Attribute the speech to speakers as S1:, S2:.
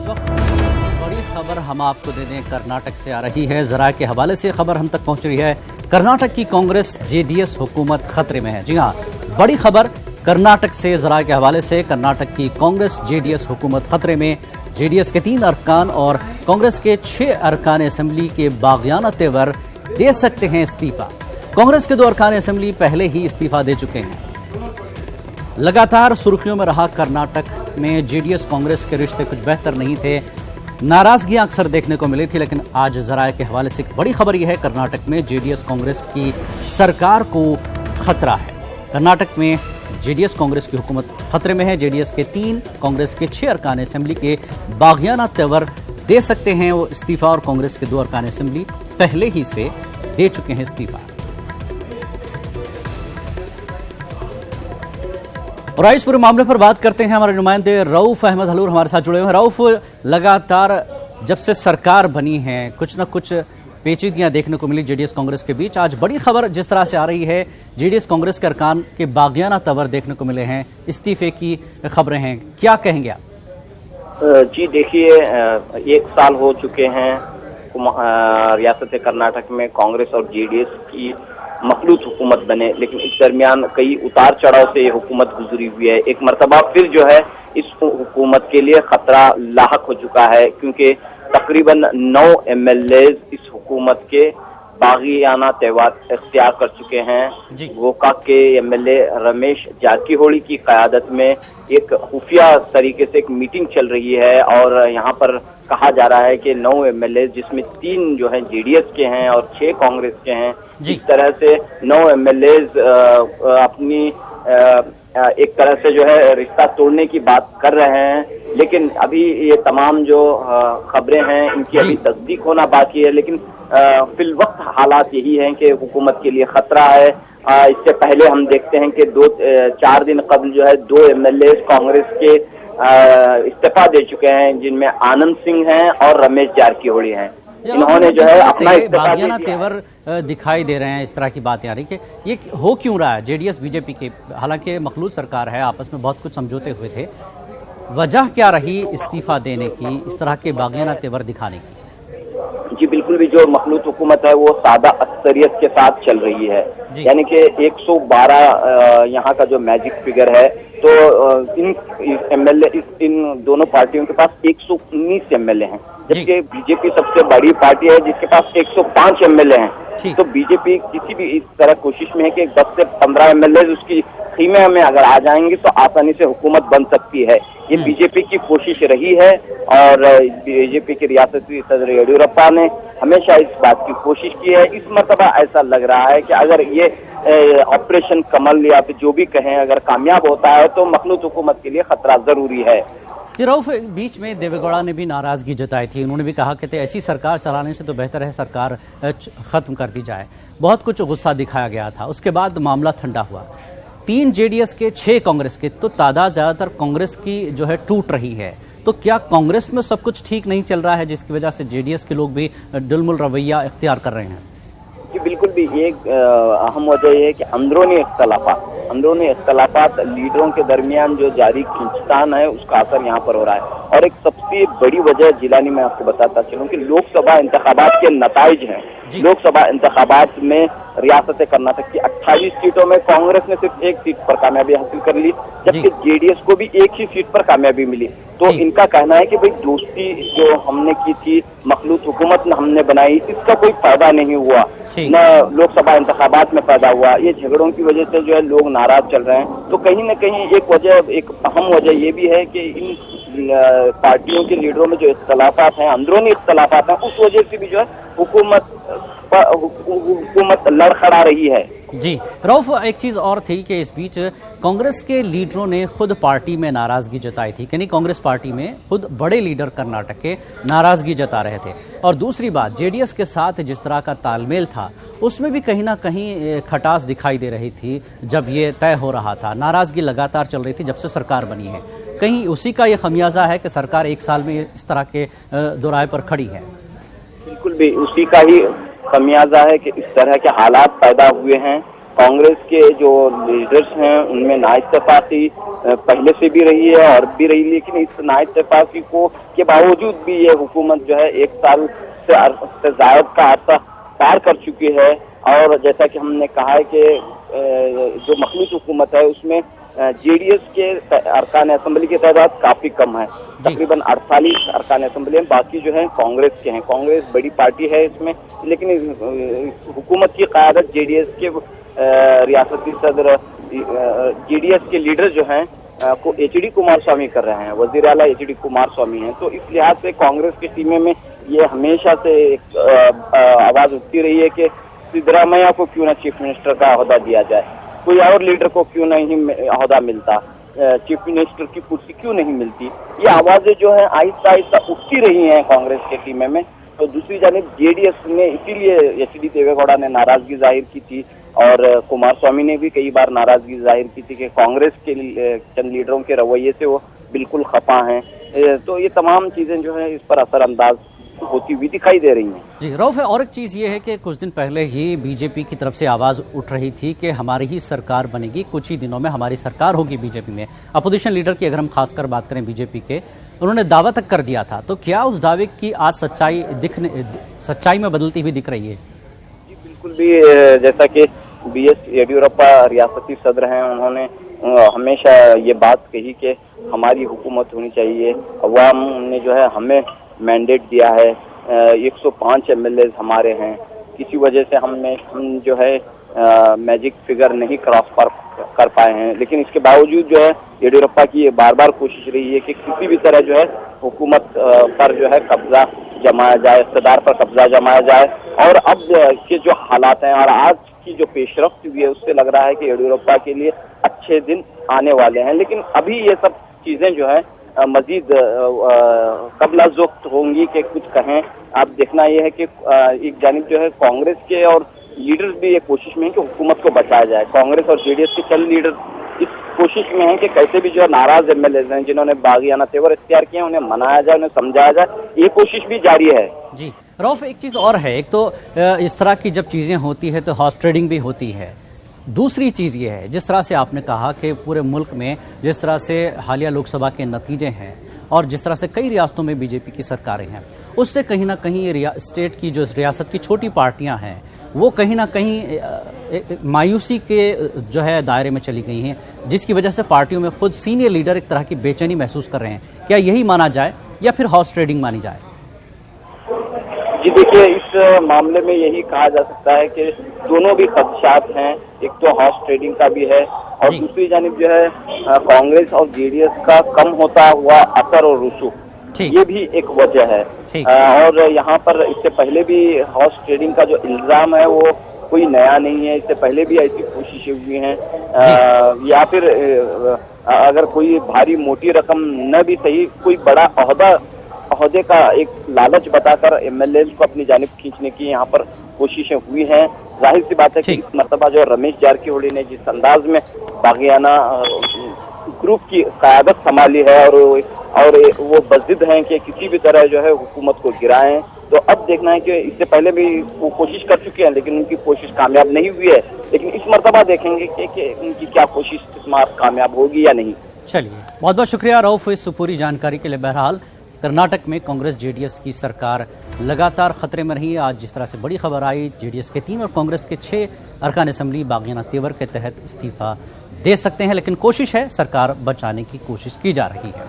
S1: वक्त बड़ी खबर हम आपको दे दें, कर्नाटक से आ रही है। जरा के हवाले से खबर हम तक पहुंच रही है। कर्नाटक की कांग्रेस जेडीएस हुकूमत खतरे में है। जी हां, बड़ी खबर कर्नाटक से जरा के हवाले से। कर्नाटक की कांग्रेस जेडीएस हुकूमत खतरे में। जेडीएस के 3 अरकान और कांग्रेस के 6 अरकान असेंबली के बागियाना तेवर दे सकते हैं इस्तीफा। कांग्रेस के 2 अरकान असेंबली पहले ही इस्तीफा दे चुके हैं। लगातार सुर्खियों में रहा कर्नाटक में जेडीएस कांग्रेस के रिश्ते कुछ बेहतर नहीं थे। नाराजगियां अक्सर देखने को मिली थी, लेकिन आज जराये के हवाले से एक बड़ी खबर यह है, कर्नाटक में जेडीएस कांग्रेस की सरकार को खतरा है। कर्नाटक में जेडीएस कांग्रेस की हुकूमत खतरे में है। जेडीएस के 3, कांग्रेस के 6 अरकान असेंबली के बागियाना तेवर दे सकते हैं वो इस्तीफा, और कांग्रेस के 2 अरकान असेंबली पहले ही से दे चुके हैं इस्तीफा। और इस पूरे मामले पर बात करते हैं, हमारे नुमाइंदे रऊफ अहमद हलूर हमारे साथ जुड़े हुए हैं। रऊफ, लगातार जब से सरकार बनी है कुछ न कुछ पेचीदगियां देखने को मिली जेडीएस कांग्रेस के बीच। आज बड़ी खबर जिस तरह से आ रही है, जेडीएस कांग्रेस के अरकान के बागियाना तवर देखने को मिले हैं, इस्तीफे की खबरें हैं, क्या कहेंगे आप?
S2: जी देखिए, 1 साल हो चुके हैं रियासत कर्नाटक में कांग्रेस और जेडीएस की मखलूत हुकूमत बने, लेकिन इस दरमियान कई उतार चढ़ाव से ये हुकूमत गुजरी हुई है। एक मरतबा फिर जो है इस हुकूमत के लिए खतरा लाहक हो चुका है, क्योंकि तकरीबन 9 एमएलए इस हुकूमत के बागियाना तेवर इख्तियार कर चुके हैं। गोकाक के एमएलए रमेश जारकीहोली की क़यादत में एक खुफिया तरीके से एक मीटिंग चल रही है, और यहाँ पर कहा जा रहा है कि 9 एमएलए, जिसमें 3 जो हैं जेडीएस के हैं और 6 कांग्रेस के हैं, इस तरह से 9 एमएलए अपनी एक तरह से जो है रिश्ता तोड़ने की बात कर रहे हैं। लेकिन अभी ये तमाम जो खबरें हैं इनकी अभी तस्दीक होना बाकी है, लेकिन फिल वक्त हालात यही हैं कि हुकूमत के लिए खतरा है। इससे पहले हम देखते हैं कि 4 दिन कबल जो है 2 एमएलए कांग्रेस के इस्तीफा दे चुके हैं, जिनमें आनंद सिंह हैं और रमेश जारकीहोली हैं। इन्होंने जो है अपना
S1: बागियाना तेवर दिखाई दे रहे हैं, इस तरह की बातें आ रही कि ये हो क्यों रहा है जेडीएस बीजेपी के, हालांकि मखलूत सरकार है, आपस में बहुत कुछ समझौते हुए थे, वजह क्या रही इस्तीफा देने की, इस तरह के बागियाना तेवर दिखाने की?
S2: जी बिल्कुल भी, जो मखलूत हुकूमत है वो सादा अक्सरियत के साथ चल रही है, यानी कि 112 यहाँ का जो मैजिक फिगर है, तो इन एमएलए इन दोनों पार्टियों के पास 119 एमएलए हैं, जबकि बीजेपी सबसे बड़ी पार्टी है जिसके पास 105 एमएलए हैं। तो बीजेपी किसी भी इस तरह कोशिश में है कि 10 से 15 एमएलए उसकी खीमे में अगर आ जाएंगे तो आसानी से हुकूमत बन सकती है। ये बीजेपी की कोशिश रही है, और बीजेपी के रियासती सदर येडियुरप्पा ने हमेशा इस बात की कोशिश की है। इस मरतबा ऐसा लग रहा है कि अगर ये ऑपरेशन कमल या फिर जो भी कहें अगर कामयाब होता है तो मखलूत हुकूमत के लिए खतरा जरूरी है।
S1: रऊफ, बीच में देवेगौड़ा ने भी नाराजगी जताई थी, उन्होंने भी कहा कि ऐसी सरकार चलाने से तो बेहतर है सरकार खत्म कर दी जाए। बहुत कुछ गुस्सा दिखाया गया था, उसके बाद मामला ठंडा हुआ। 3 जेडीएस के, 6 कांग्रेस के, तो तादाद ज्यादातर कांग्रेस की जो है टूट रही है। तो क्या कांग्रेस में सब कुछ ठीक नहीं चल रहा है, जिसकी वजह से जेडीएस के लोग भी डुलमुल रवैया इख्तियार कर रहे हैं?
S2: जी बिल्कुल भी, एक अहम वजह यह है कि अंदरूनी इख्तलाफात लीडरों के दरमियान जो जारी खींचतान है उसका असर यहाँ पर हो रहा है। और एक सबसे बड़ी वजह जिलानी मैं आपको बताता चलूँ कि लोकसभा इंतखाबात के नताइज हैं। लोकसभा इंतखाबात में रियासत कर्नाटक की 28 सीटों में कांग्रेस ने सिर्फ 1 सीट पर कामयाबी हासिल कर ली, जबकि जेडीएस को भी 1 ही सीट पर कामयाबी मिली। तो इनका कहना है कि भाई दोस्ती जो हमने की थी, मखलूत हुकूमत हमने बनाई, इसका कोई फायदा नहीं हुआ, न लोकसभा इंतखाबात में पैदा हुआ। ये झगड़ों की वजह से जो है लोग नाराज चल रहे हैं। तो कहीं न कहीं एक अहम वजह ये भी है कि इन पार्टियों के लीडरों में जो इख्तलाफात हैं, अंदरूनी इख्तलाफात हैं, उस वजह से भी जो है हुकूमत लड़खड़ा रही है।
S1: जी रऊफ, एक चीज और थी कि इस बीच कांग्रेस के लीडरों ने खुद पार्टी में नाराजगी जताई थी, यानी कांग्रेस पार्टी में खुद बड़े लीडर कर्नाटक के नाराजगी जता रहे थे। और दूसरी बात, जेडीएस के साथ जिस तरह का तालमेल था उसमें भी कहीं ना कहीं खटास दिखाई दे रही थी। जब ये तय हो रहा था, नाराजगी लगातार चल रही थी जब से सरकार बनी है, कहीं उसी का ये खमियाजा है कि सरकार 1 साल में इस तरह के दोराहे पर खड़ी है? बिल्कुल
S2: भी उसी का ही खमियाजा है कि इस तरह के हालात पैदा हुए हैं कांग्रेस के जो लीडर्स हैं उनमें नाइत्तेफाकी पहले से भी रही है और भी रही, लेकिन इस नाइत्तेफाकी को के बावजूद भी ये हुकूमत जो है 1 साल से जायद का अरसा पार कर चुकी है। और जैसा कि हमने कहा है कि जो मखलूत हुकूमत है उसमें जेडीएस के अरकान असेंबली की तादाद काफी कम है, तकरीबन 48 अरकान असेंबली हैं, बाकी जो है कांग्रेस के हैं। कांग्रेस बड़ी पार्टी है इसमें, लेकिन इस हुकूमत की क़यादत जेडीएस के रियासती सदर जेडीएस के लीडर जो हैं को एचडी कुमारस्वामी कर रहे हैं, वजीर आला एचडी कुमारस्वामी हैं। तो इस लिहाज से कांग्रेस की टीमें में ये हमेशा से एक आवाज उठती रही है कि सिद्धरामैया को क्यों ना चीफ मिनिस्टर का ओहदा दिया जाए, कोई और लीडर को क्यों नहीं ओहदा मिलता, चीफ मिनिस्टर की कुर्सी क्यों नहीं मिलती। ये आवाजें जो है आहिस्ता आहिस्ता उठती रही हैं कांग्रेस के टीमें में। तो दूसरी जानिब जेडीएस ने इसीलिए एचडी देवेगौड़ा ने नाराजगी जाहिर की थी और कुमारस्वामी ने भी कई बार नाराजगी जाहिर की थी कि कांग्रेस के चंद लीडरों के रवैये से वो बिल्कुल खफा हैं। तो ये तमाम चीजें जो है इस पर असरअंदाज होती हुई दिखाई दे रही हैं।
S1: जी रऊफ, और एक चीज ये है कि कुछ दिन पहले ही बीजेपी की तरफ से आवाज उठ रही थी कि हमारी ही सरकार बनेगी, कुछ ही दिनों में हमारी सरकार होगी बीजेपी में। अपोजिशन लीडर की अगर हम खासकर बात करें बीजेपी के, उन्होंने दावा तक कर दिया था। तो क्या उस दावे की आज सच्चाई में बदलती हुई दिख रही है?
S2: जी बिल्कुल भी, जैसा कि बीएस येडियुरप्पा रियासती सदर हैं, उन्होंने हमेशा ये बात कही कि हमारी हुकूमत होनी चाहिए, अवाम ने जो है हमें मैंडेट दिया है, 105 एमएलए हमारे हैं, किसी वजह से हम जो है मैजिक फिगर नहीं क्रॉस कर पाए हैं। लेकिन इसके बावजूद जो है येडियुरप्पा की ये बार बार कोशिश रही है कि किसी भी तरह जो है हुकूमत पर जो है कब्जा जमाया जाए, इक़्तिदार पर कब्जा जमाया जाए। और अब के जो हालात हैं और आज की जो पेशरफ्त हुई है उससे लग रहा है कि येडियुरप्पा के लिए अच्छे दिन आने वाले हैं। लेकिन अभी ये सब चीजें जो है मजीद कबल अज़ वक्त होंगी कि कुछ कहें। अब देखना यह है कि एक जानिब जो है कांग्रेस के और लीडर्स भी ये कोशिश में है कि हुकूमत को बचाया जाए। कांग्रेस और जेडीएस के चंद लीडर इस कोशिश में हैं कि कैसे भी जो है नाराज एमएलए हैं जिन्होंने बागियाना तेवर इख्तियार किए उन्हें मनाया जाए, उन्हें समझाया जाए, ये कोशिश भी जारी है।
S1: जी रऊफ, एक चीज और है, एक तो इस तरह की जब चीजें होती है तो हॉर्स ट्रेडिंग भी होती है। दूसरी चीज़ ये है, जिस तरह से आपने कहा कि पूरे मुल्क में जिस तरह से हालिया लोकसभा के नतीजे हैं और जिस तरह से कई रियासतों में बीजेपी की सरकारें हैं, उससे कहीं ना कहीं स्टेट की जो रियासत की छोटी पार्टियां हैं वो कहीं ना कहीं मायूसी के जो है दायरे में चली गई हैं, जिसकी वजह से पार्टियों में खुद सीनियर लीडर एक तरह की बेचैनी महसूस कर रहे हैं। क्या यही माना जाए या फिर हॉर्स ट्रेडिंग मानी जाए?
S2: जी देखिए, इस मामले में यही कहा जा सकता है कि दोनों भी खदशात हैं। एक तो हॉर्स ट्रेडिंग का भी है और दूसरी जानिब जो है कांग्रेस और जेडीएस का कम होता हुआ असर और रुसूख, ये भी एक वजह है। और यहाँ पर इससे पहले भी हॉर्स ट्रेडिंग का जो इल्जाम है वो कोई नया नहीं है, इससे पहले भी ऐसी कोशिशें हुई हैं। या फिर अगर कोई भारी मोटी रकम न भी सही, कोई बड़ा ओहदे का एक लालच बताकर एमएलए को अपनी जानिब खींचने की यहाँ पर कोशिशें हुई हैं। जाहिर सी बात है कि इस मर्तबा जो रमेश जारकीहोली ने जिस अंदाज में बागियाना ग्रुप की क़यादत संभाली है और वो बज़िद हैं कि किसी भी तरह जो है हुकूमत को गिराएं, तो अब देखना है कि इससे पहले भी वो कोशिश कर चुके हैं लेकिन उनकी कोशिश कामयाब नहीं हुई है। लेकिन इस मर्तबा देखेंगे कि उनकी क्या कोशिश इस बार कामयाब होगी या नहीं।
S1: चलिए, बहुत बहुत शुक्रिया रऊफ इस पूरी जानकारी के लिए। बहरहाल कर्नाटक में कांग्रेस जेडीएस की सरकार लगातार खतरे में रही। आज जिस तरह से बड़ी खबर आई, जेडीएस के 3 और कांग्रेस के 6 अरकान असेंबली बागियाना तेवर के तहत इस्तीफा दे सकते हैं, लेकिन कोशिश है, सरकार बचाने की कोशिश की जा रही है।